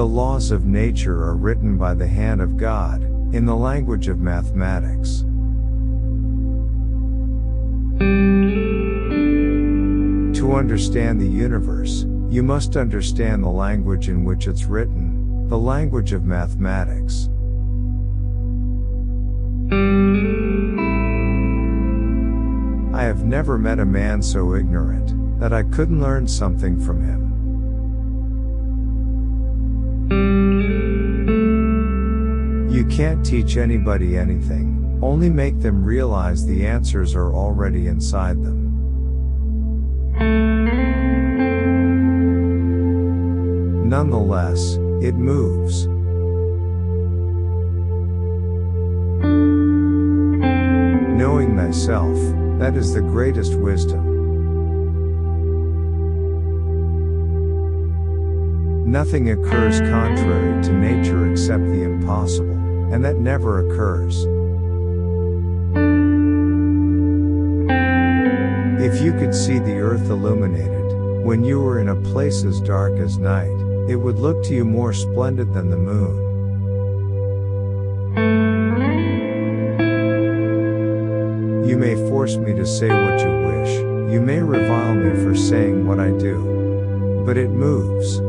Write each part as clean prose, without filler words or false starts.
The laws of nature are written by the hand of God, in the language of mathematics. To understand the universe, you must understand the language in which it's written, the language of mathematics. I have never met a man so ignorant, that I couldn't learn something from him. You can't teach anybody anything, only make them realize the answers are already inside them. Nonetheless, it moves. Knowing thyself, that is the greatest wisdom. Nothing occurs contrary to nature except the impossible, and that never occurs. If you could see the earth illuminated, when you were in a place as dark as night, it would look to you more splendid than the moon. You may force me to say what you wish, you may revile me for saying what I do. But it moves.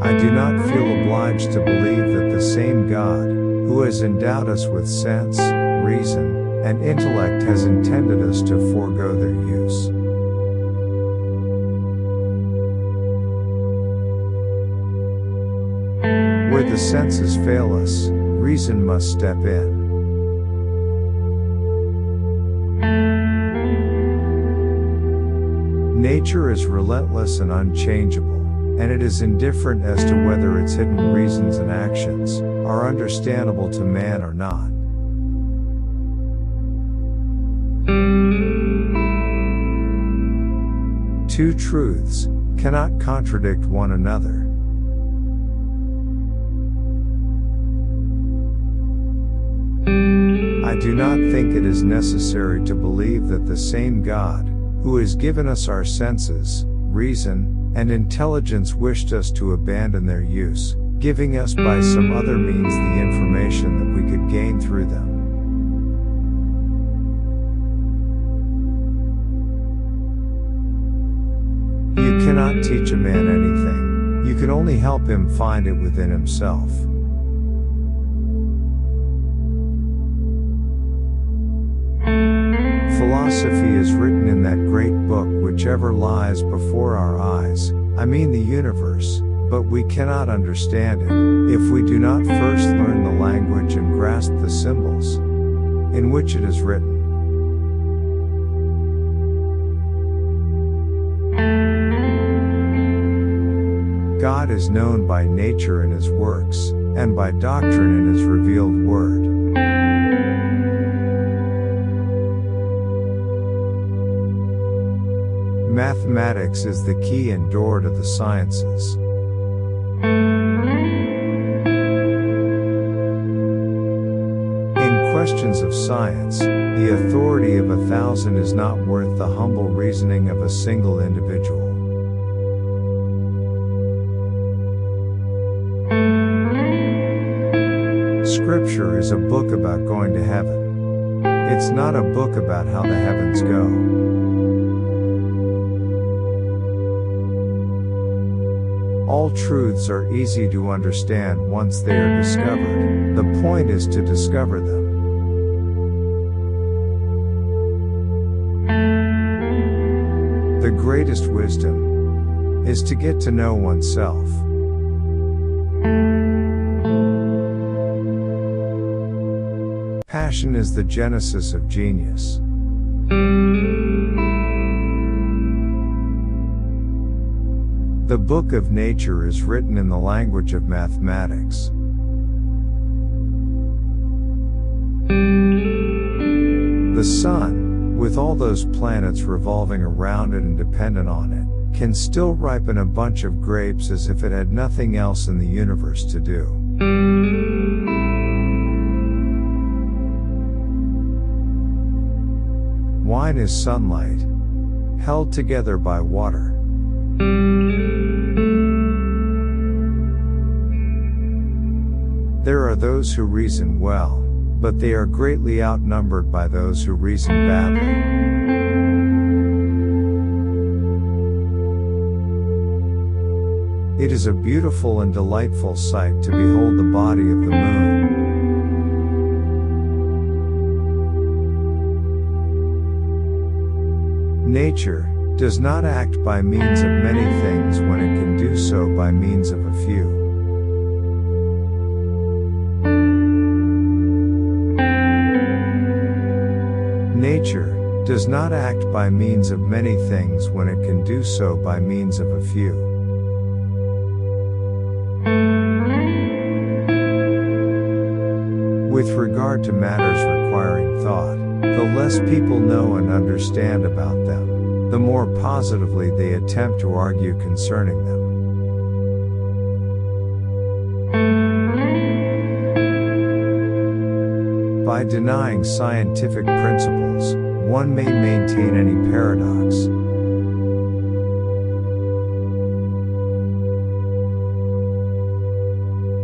I do not feel obliged to believe that the same God, who has endowed us with sense, reason, and intellect has intended us to forego their use. Where the senses fail us, reason must step in. Nature is relentless and unchangeable, and it is indifferent as to whether its hidden reasons and actions are understandable to man or not. Two truths cannot contradict one another. I do not think it is necessary to believe that the same God, who has given us our senses, reason, and intelligence wished us to abandon their use, giving us by some other means the information that we could gain through them. You cannot teach a man anything, you can only help him find it within himself. Philosophy is written in that great book whichever lies before our eyes, I mean the universe, but we cannot understand it, if we do not first learn the language and grasp the symbols in which it is written. God is known by nature in His works, and by doctrine in His revealed word. Mathematics is the key and door to the sciences. In questions of science, the authority of 1,000 is not worth the humble reasoning of a single individual. Scripture is a book about going to heaven. It's not a book about how the heavens go. All truths are easy to understand once they are discovered. The point is to discover them. The greatest wisdom is to get to know oneself. Passion is the genesis of genius. The book of nature is written in the language of mathematics. The sun, with all those planets revolving around it and dependent on it, can still ripen a bunch of grapes as if it had nothing else in the universe to do. Wine is sunlight. held together by water. There are those who reason well, but they are greatly outnumbered by those who reason badly. It is a beautiful and delightful sight to behold the body of the moon. Nature does not act by means of many things when it can do so by means of a few. Nature does not act by means of many things when it can do so by means of a few. With regard to matters requiring thought, the less people know and understand about them, the more positively they attempt to argue concerning them. By denying scientific principles, one may maintain any paradox.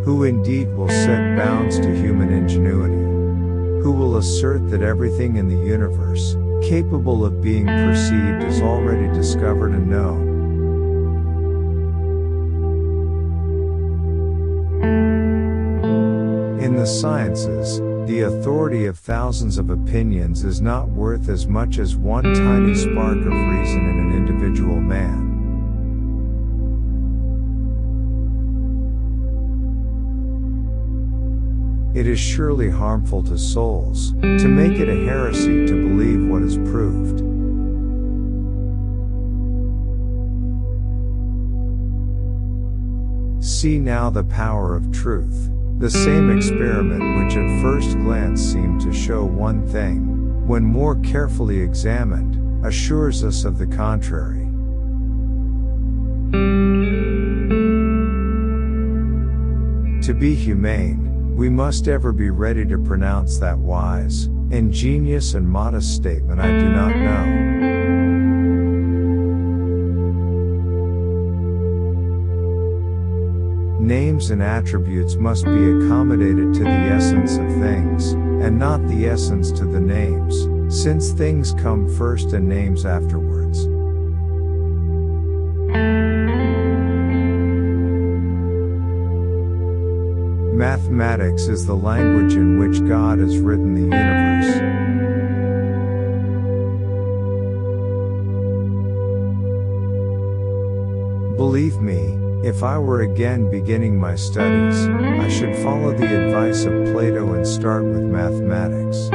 Who indeed will set bounds to human ingenuity? Who will assert that everything in the universe, capable of being perceived, is already discovered and known? In the sciences, the authority of thousands of opinions is not worth as much as one tiny spark of reason in an individual man. It is surely harmful to souls to make it a heresy to believe what is proved. See now the power of truth. The same experiment which at first glance seemed to show one thing, when more carefully examined, assures us of the contrary. To be humane, we must ever be ready to pronounce that wise, ingenious and modest statement, "I do not know." Names and attributes must be accommodated to the essence of things, and not the essence to the names, since things come first and names afterwards. Mathematics is the language in which God has written the universe. Believe me, if I were again beginning my studies, I should follow the advice of Plato and start with mathematics.